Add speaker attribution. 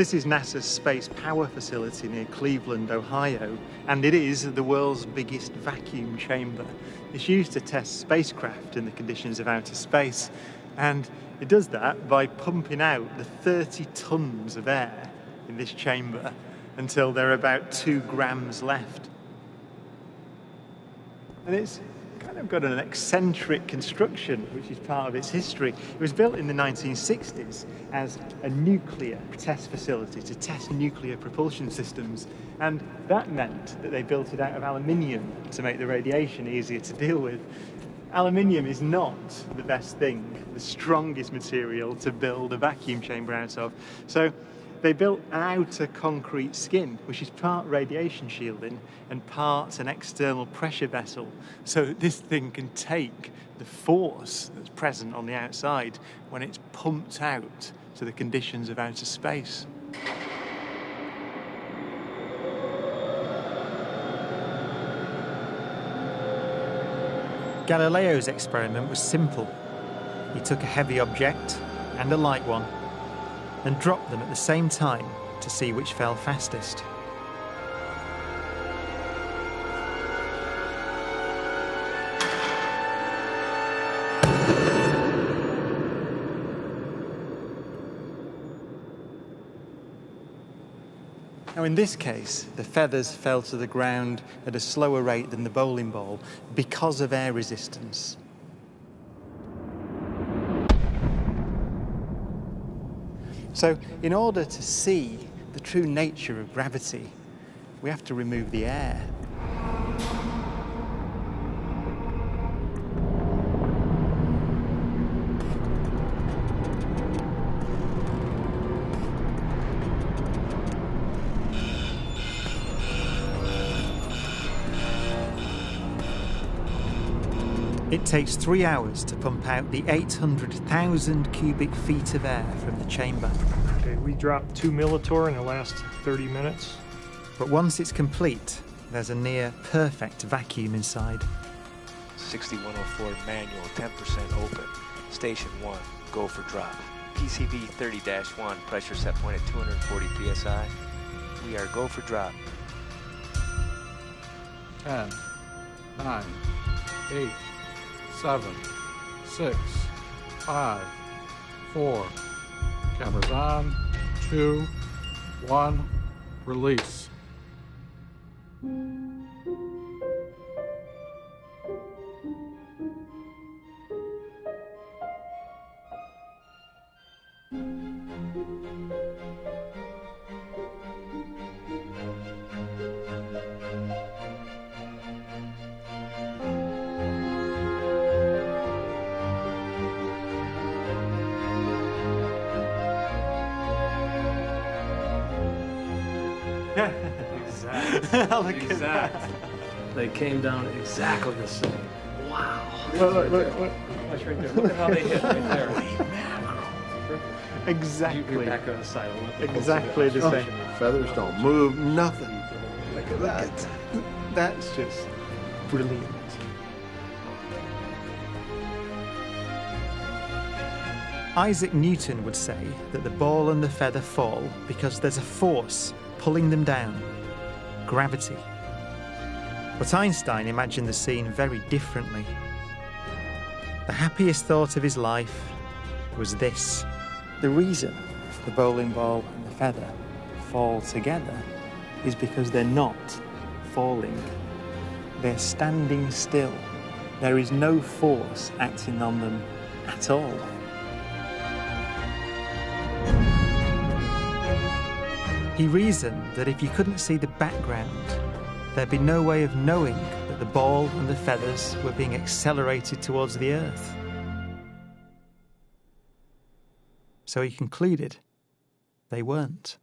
Speaker 1: This is NASA's Space Power Facility near Cleveland, Ohio, and it is the world's biggest vacuum chamber. It's used to test spacecraft in the conditions of outer space, and it does that by pumping out the 30 tons of air in this chamber until there are about 2 grams left. And it's kind of got an eccentric construction, which is part of its history. It was built in the 1960s as a nuclear test facility to test nuclear propulsion systems, and that meant that they built it out of aluminium to make the radiation easier to deal with. Aluminium is not the best thing, the strongest material to build a vacuum chamber out of. So they built an outer concrete skin, which is part radiation shielding and part an external pressure vessel, so that this thing can take the force that's present on the outside when it's pumped out to the conditions of outer space. Galileo's experiment was simple. He took a heavy object and a light one and dropped them at the same time to see which fell fastest. Now in this case, the feathers fell to the ground at a slower rate than the bowling ball because of air resistance. So, in order to see the true nature of gravity, we have to remove the air. It takes 3 hours to pump out the 800,000 cubic feet of air from the chamber.
Speaker 2: Okay, we dropped 2 millitorr in the last 30 minutes.
Speaker 1: But once it's complete, there's a near perfect vacuum inside.
Speaker 3: 6104 manual, 10% open. Station 1, go for drop. PCB 30-1, pressure set point at 240 psi. We are go for drop.
Speaker 4: 10, 9, 8, 7, 6, 5, 4. Cameras on. 2, 1. Release.
Speaker 5: Exact. They came down exactly the same. Wow.
Speaker 1: Look.
Speaker 5: Watch right there. Look at how they hit right there.
Speaker 1: Exactly.
Speaker 5: You're back on the side.
Speaker 1: Exactly the same.
Speaker 6: Feathers don't move, nothing.
Speaker 1: Look at that. That's just brilliant. Isaac Newton would say that the ball and the feather fall because there's a force pulling them down. Gravity. But Einstein imagined the scene very differently. The happiest thought of his life was this. The reason the bowling ball and the feather fall together is because they're not falling. They're standing still. There is no force acting on them at all. He reasoned that if you couldn't see the background, there'd be no way of knowing that the ball and the feathers were being accelerated towards the Earth. So he concluded they weren't.